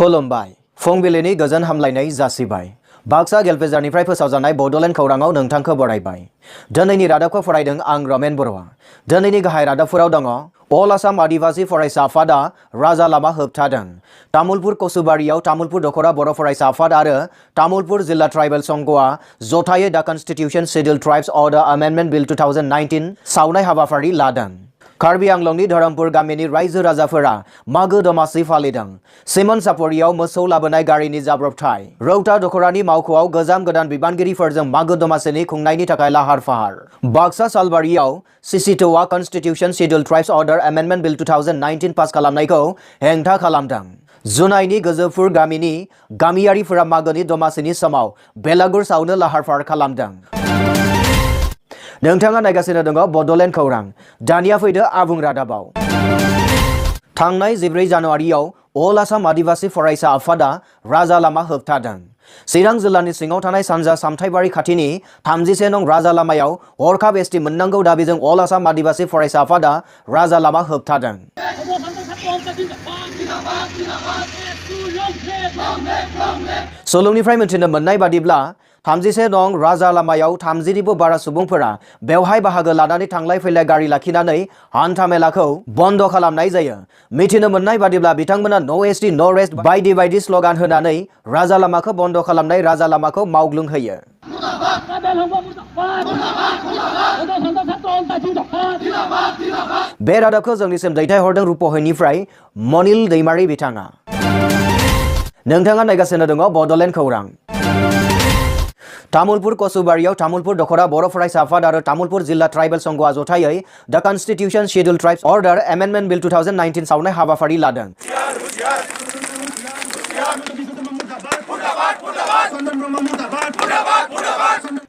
खुलुमबाय फुंबिलिनि गोजोन हामलायनाय जासिबाय बाक्सा गेलफेजारनिफ्राय फोसावजानाय बड'लेण्ड खौराङाव नोंथांखौ बरायबाय दिनैनि रादाबखौ फरायदों आं रमेन बर'आ दिनैनि गाहाय रादाबफोराव दङ अल आसाम आदिवासी फरायसा आफादा राजा लामा होबथादों तामुलपुर कसुबारियाव तामुलपुर दखरा बर' फरायसा आफाद आरो तामुलपुर जिल्ला ट्राइबेल संघआ जथायै दा constitution schedule tribes order amendment bill 2019 सावनाय हाबाफारि लादों कार्बी आंलंनि धरमपुर गामिनि रायजो राजाफोरा मागो दमासि फालिदों सिमन सापरियाव मोसौ लाबोनाय गारिनि जाब्रबथाय रौता दखरानि मावख'आव गोजाम गोदान बिबानगिरिफोरजों मागो दमासिनि खुंनायनि थाखाय लाहार फाहार बाक्सा सालबारियाव सिसिट'आ constitution schedule tribes order amendment bill 2019 pass खालामनायखौ हेंथा खालामदों जुनाइनि गोजौफुर गामिनि गामियारिफोरा मागोनि दमासिनि समाव बेलागुर सावनो लाहार फाहार खालामदों नोंथाङा नायगासिनो दङ बड'लेण्ड खौरां दानिया फैदो आबुं रादाबाव थांनाय 14 जानुवारियाव अल आसाम आदिवासी फरायसा आफादा राजा लामा होबथादों चिरां जिल्लानि सिङाव थानाय सानजा सामथाइबारि खाथिनि 31 नं राजा लामायाव हरखाब एसटि मोननांगौ दाबिजों अल आसाम आदिवासी फरायसा आफादा राजा लामा होबथादों सुलुंनिफ्राय मिथिनो मोननाय बादिब्ला 31 नं राजा लामायाव 30 निबो बारा सुबुंफोरा बेवहाय बाहागो लानानै थांलाय फैलाय गारि लाखिनानै हान्था मेलाखौ बन्द खालामनाय जायो मिथिनो मोननाय बादिब्ला बिथांमोना नो एसटि नो रेस्ट बायदि स्लोगान होनानै राजा लामाखौ बन्द खालामनाय राजा लामाखौ मावग्लुंहोयो बे रादाबखौ जोंनिसिम दैथायहरदों रुपहैनिफ्राय मनिल दैमारी बिथाङा नोंथाङा नायगासिनो दङ बड'लेण्ड खौरां तामुलपुर कसुबारियाव तामुलपुर दखरा बर' फरायसा आफाद आरो तामुलपुर जिल्ला ट्राइबेल संघआ जथायै दा constitution schedule tribes order amendment bill 2019 सावनाय हाबाफारि लादों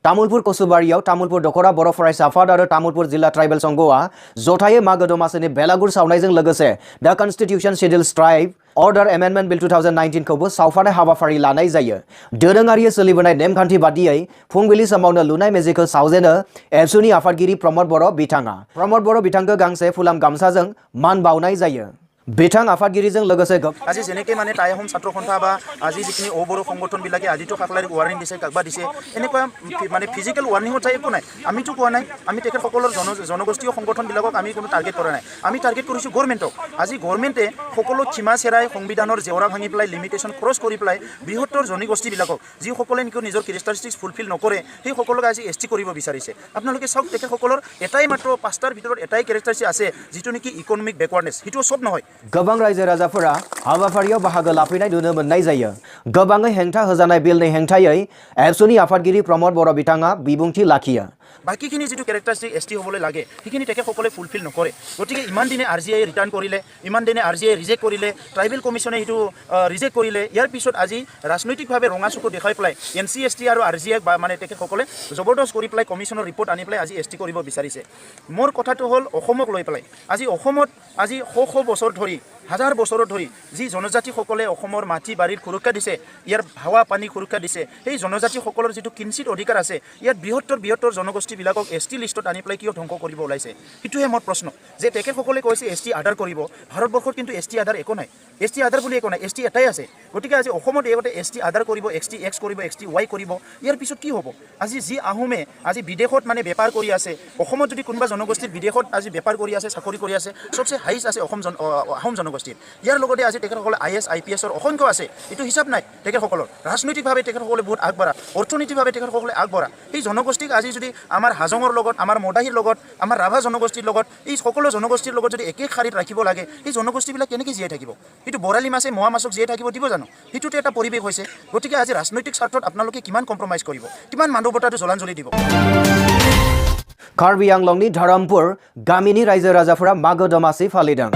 तामुलपुर कसुबारियाव तामुलपुर दखरा बर' फरायसा आफाद आरो तामुलपुर जिल्ला ट्राइबेल संघआ जथायै मागो दमासिनि बेलागुर सावनायजों लोगोसे दा constitution schedule tribe order amendment bill 2019 खौबो सावफानाय हाबाफारि लानाय जायो दोरोङारि सोलिबोनाय नेमखान्थि बादियै फुंबिलि समावनो लुनाय मेजिकखौ सावजेनो एबसुनि आफादगिरि प्रमद बर' बिथाङा प्रमद बर' बिथांखौ गांसे फुलाम गामसाजों मान बावनाय जायो बिथां आफादगिरिजों लोगोसे আজি যেনেকৈ মানে টাই আহোম ছাত্ৰ সন্থা বা আজি যিখিনি অবড়ো সংগঠনবিলাকে আজিতো কাকলাৰিক ৱাৰ্ণিং দিছে কাকবা দিছে এনেকুৱা মানে ফিজিকেল ৱাৰ্ণিঙত চাই একো নাই আমিতো কোৱা নাই আমি তেখেতসকলৰ জনগোষ্ঠীয় সংগঠনবিলাকক আমি কোনো টাৰ্গেট কৰা নাই আমি টাৰ্গেট কৰিছোঁ গভৰ্ণমেণ্টক আজি গভৰ্ণমেণ্টে সকলো সীমা চেৰাই সংবিধানৰ জেওৰা ভাঙি পেলাই লিমিটেশ্যন ক্ৰছ কৰি পেলাই বৃহত্তৰ জনগোষ্ঠীবিলাকক যিসকলে নেকি নিজৰ কেৰেক্টাৰিষ্টিক্স ফুলফিল নকৰে সেই সকলোকে আজি এছটি কৰিব বিচাৰিছে আপোনালোকে চাওক তেখেতসকলৰ এটাই মাত্ৰ পাঁচটাৰ ভিতৰত এটাই কেৰেক্টাৰিষ্টিক্স আছে যিটো নেকি ইকনমিক বেকৱাৰ্ডনেছ সেইটো সব নহয় गोबां रायजो राजाफोरा हाबाफारियाव बाहागो लाफैनाय नुनो मोननाय जायो गोबाङै हेंथा होजानाय बिलनि हेंथायै एबसुनि आफादगिरि प्रमद बर' बिथाङा बिबुंथि लाखियो বাকীখিনি যিটো কেৰেক্টাৰিষ্টিক এছটি হ'বলৈ লাগে সেইখিনি তেখেতসকলে ফুলফিল নকৰে গতিকে ইমান দিনে আৰ জি আই ৰিটাৰ্ণ কৰিলে ইমান দিনে আৰ জি আই ৰিজেক্ট কৰিলে ট্ৰাইবেল কমিশ্যনে সেইটো ৰিজেক্ট কৰিলে ইয়াৰ পিছত আজি ৰাজনৈতিকভাৱে ৰঙা চকু দেখাই পেলাই এন চি এছ টি আৰু আৰ জি আইক মানে তেখেতসকলে জবৰদস্ত কৰি পেলাই কমিশ্যনৰ ৰিপৰ্ট আনি পেলাই আজি এছ টি কৰিব বিচাৰিছে মোৰ কথাটো হ'ল অসমক লৈ পেলাই আজি অসমত আজি শ বছৰ ধৰি হাজাৰ বছৰত ধৰি যি জনজাতিসকলে অসমৰ মাটি বাৰীৰ সুৰক্ষা দিছে ইয়াৰ হাৱা পানী সুৰক্ষা দিছে সেই জনজাতিসকলৰ যিটো কিঞ্চিত অধিকাৰ আছে ইয়াত বৃহত্তৰ জনগোষ্ঠীবিলাকক এছ টি লিষ্টত আনি পেলাই কিয় ধ্বংস কৰিব ওলাইছে সেইটোহে মোৰ প্ৰশ্ন যে তেখেতসকলে কৈছে এছ টি আধাৰ কৰিব ভাৰতবৰ্ষত কিন্তু এছ টি আধাৰ একো নাই এছ টি আধাৰ বুলি একো নাই এছ টি এটাই আছে গতিকে আজি অসমত এইগতে এছ টি আধাৰ কৰিব এক্স টি এক্স কৰিব এক্স টি ৱাই কৰিব ইয়াৰ পিছত কি হ'ব আজি যি আহোমে আজি বিদেশত মানে বেপাৰ কৰি আছে অসমত যদি কোনোবা জনগোষ্ঠীৰ বিদেশত আজি বেপাৰ কৰি আছে চাকৰি কৰি আছে সবচে হাইষ্ট আছে আহোম জনগোষ্ঠীৰ ইয়াৰ লগতে আজি তেখেতসকলে IS IPSৰ অসংখ্য আছে এইটো হিচাপ নাই তেখেতসকলৰ ৰাজনৈতিকভাৱে তেখেতসকলে বহুত আগবঢ়া অৰ্থনৈতিকভাৱে তেখেতসকলে আগবঢ়া এই জনগোষ্ঠীক আজি যদি আমাৰ হাজঙৰ লগত আমাৰ মদাহীৰ লগত আমাৰ ৰাভা জনগোষ্ঠীৰ লগত এই সকলো জনগোষ্ঠীৰ লগত যদি একে শাৰীত ৰাখিব লাগে এই জনগোষ্ঠীবিলাক কেনেকৈ জীয়াই থাকিব এইটো বৰালি মাছে মোৱা মাছক জীয়াই থাকিব দিব জানো সেইটোতে এটা পৰিৱেশ হৈছে গতিকে আজি ৰাজনৈতিক স্বাৰ্থত আপোনালোকে কিমান কম্প্ৰমাইজ কৰিব কিমান মানৱতাটো জলাঞ্জলি দিব कार्बी आंलंनि धरमपुर गामिनि रायजो राजाफोरा मागो दमासि फालिदों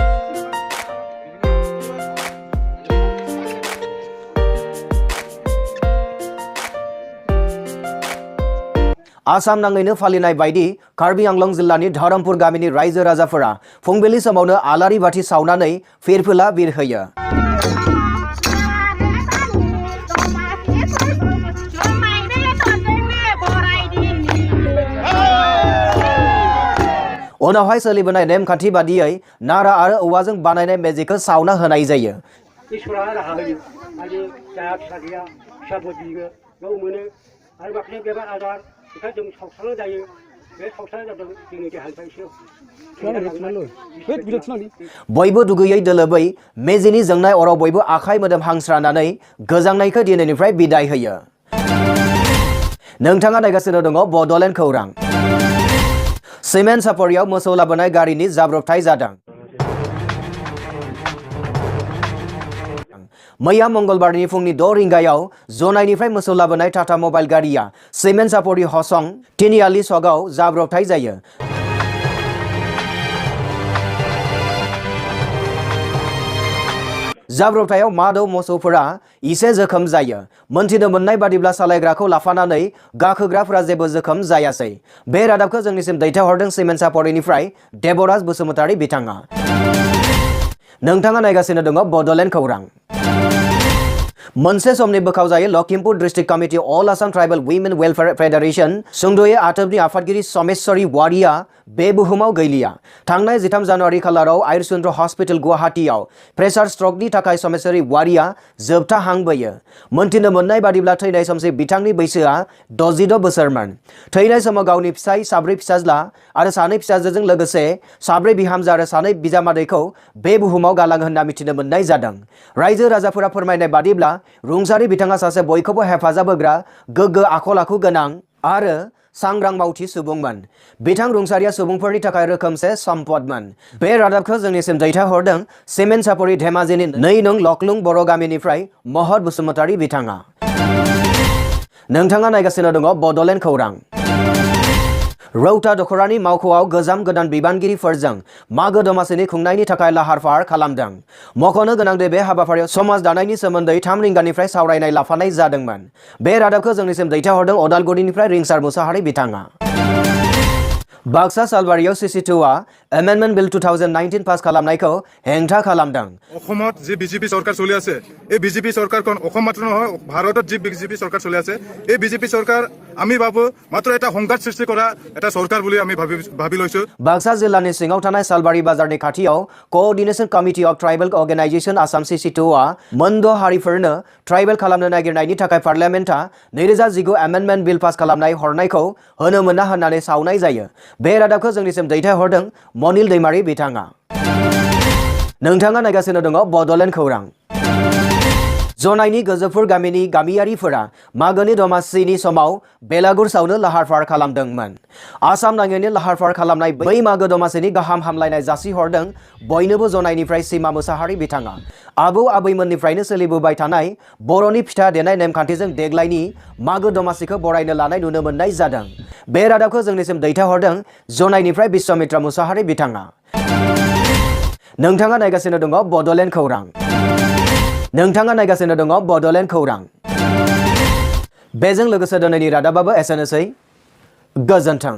आसाम नाङैनो फालिनाय बायदि कार्बी आंलं जिल्लानि धरमपुर गामिनि रायजो राजाफोरा फुंबिलि समावनो आलारि बाथि सावनानै फिरफिला बिरहोयो उनावहाय सोलिबोनाय नेमखान्थि बादियै नारा आरो औवाजों बानायनाय मेजिकखौ सावना होनाय जायो इसोरा राहा होयो आरो जाया फिसा गैया फिसाबो बियो बेयाव मोनो आरो माखासे बेमार आजार बेखौ जों सावस्रांनाय जायो बे सावस्रांनाय जादों जोंनि देहानिफ्राय एसे बयबो दुगैयै दोलोबै मेजिनि जोंनाय अराव बयबो आखाइ मोदोम हांस्रानानै गोजांनायखौ दिनैनिफ्राय बिदाय होयो। नोंथाङा नायगासिनो दङ बड'लेण्ड खौरां। सिमेन्ट सापरियाव मोसौ लाबोनाय गारिनि जाब्रबथाय जादों। मैया मंगलबारनि फुंनि 6 रिंगायाव जनाइनिफ्राय मोसौ लाबोनाय टाटा मबाइल गारिया सिमेन्ट सापरि हसं तिनिआलि सकआव जाब्रबथाय जायो। जाब्रबथायाव मादौ मोसौफोरा इसे जोखोम जायो। मोनथिनो मोननाय बादिब्ला सालायग्राखौ लाफानानै गाखोग्राफोरा जेबो जोखोम जायासै। बे रादाबखौ जोंनिसिम दैथायहरदों सिमेन्ट सापरिनिफ्राय देबराज बसुमतारी बिथाङा। नोंथाङा नायगासिनो दङ बड'लेण्ड खौरां। मोनसे समनि बोखावजायै Lakhimpur district committee all Assam tribal women welfare federation सुंद'यै आथोबनि आफादगिरि समेश्वरी वारिया बे बुहुमाव गैलिया। थांनाय 13 जानुवारि खालाराव आयुर्चन्द्र हस्पिटाल गुवाहाटीआव प्रेसार स्ट्रकनि थाखाय समेश्वरी वारिया जोबथा हां बोयो। मोनथिनो मोननाय बादिब्ला थैनाय समसिम बिथांनि बैसोआ 66 बोसोरमोन। थैनाय समाव गावनि फिसाय 4 फिसाज्ला आरो 2 फिसाजोजों लोगोसे 4 बिहामजो आरो 2 बिजामादैखौ बे बुहुमाव गालाङो होनना मिथिनो मोननाय जादों। रायजो राजाफोरा फोरमायनाय बादिब्ला रुंसारि बिथाङा सासे बयखौबो हेफाजाब होग्रा गोग्गो आखल आखु गोनां आरो सांग्रां मावथि सुबुंमोन। बिथां रुंसारिया सुबुंफोरनि थाखाय रोखोमसे सम्पदमोन। बे रादाबखौ जोंनिसिम दैथायहरदों सिमेन्ट सापरि धेमाजिनि 2 नं लखलुं बर' गामिनिफ्राय महत बसुमतारी बिथाङा। नोंथाङा नायगासिनो दङ बड'लेण्ड खौरां। रौता दख'रानि मावख'आव गोजाम गोदान बिबानगिरिफोरजों मागो दमासिनि खुंनायनि थाखाय लाहार फाहार खालामदों। मख'नो गोनांदि बे हाबाफारियाव समाज दानायनि सोमोन्दै 3 रिंगानिफ्राय सावरायनाय लाफानाय जादोंमोन। बे रादाबखौ जोंनिसिम दैथायहरदों अदालगुरिनिफ्राय रिंसार मुसाहारि बिथाङा। बाक्सा सालबारियाव CC2आ एमेन्डमेन्ट बिल 2019 पास खालामनायखौ हेंथा खालामदों। অসমত যে বিজেপি চৰকাৰ চলি আছে এই বিজেপি চৰকাৰখন অসম মাত্ৰ নহয় ভাৰতত যে বিজেপি চৰকাৰ চলি আছে এই বিজেপি চৰকাৰ আমি ভাবো মাত্ৰ এটা সংঘাত সৃষ্টি কৰা এটা চৰকাৰ বুলি আমি ভাবি লৈছো। बाक्सा जिल्लानि सिङाव थानाय सालबारि बाजारनि खाथियाव coordination committee of tribal organisation Assam CC2आ मोनद' हारिफोरनो ट्राइबल खालामनो नागिरनायनि थाखाय पार्लियामेन्टआ 2019 एमेन्डमेन्ट बिल पास खालामनाय हरनायखौ होनो मोना होननानै सावनाय जायो। बे रादाबखौ जोंनिसिम दैथायहरदों मनिल दैमारि बिथाङा। नोंथाङा नायगासिनो दङ बड'लेण्ड खौरां। जनाइनि गोजोफुर गामिनि गामियारिफोरा मागोनि दमासिनि समाव बेलागुर सावनो लाहार फाहार खालामदोंमोन। आसाम नाङैनो लाहार फाहार खालामनाय बै मागो दमासिनि गाहाम हामलायनाय जासिहरदों बयनोबो जनाइनिफ्राय सीमा मुसाहारि बिथाङा। आबौ आबैमोननिफ्रायनो सोलिबोबाय थानाय बर'नि फिथा देनाय नेमखान्थिजों देग्लायनि मागो दमासिखौ बरायनो लानाय नुनो मोननाय जादों। बे रादाबखौ जोंनिसिम दैथायहरदों जनाइनिफ्राय बिश्वमित्र मुसाहारि बिथाङा। नोंथाङा नायगासिनो दङ बड'लेण्ड खौरां। नोंथाङा नायगासिनो दङ बड'लेण्ड खौरां। बेजों लोगोसे दिनैनि रादाबाबो एसेनोसै। गोजोन्थों।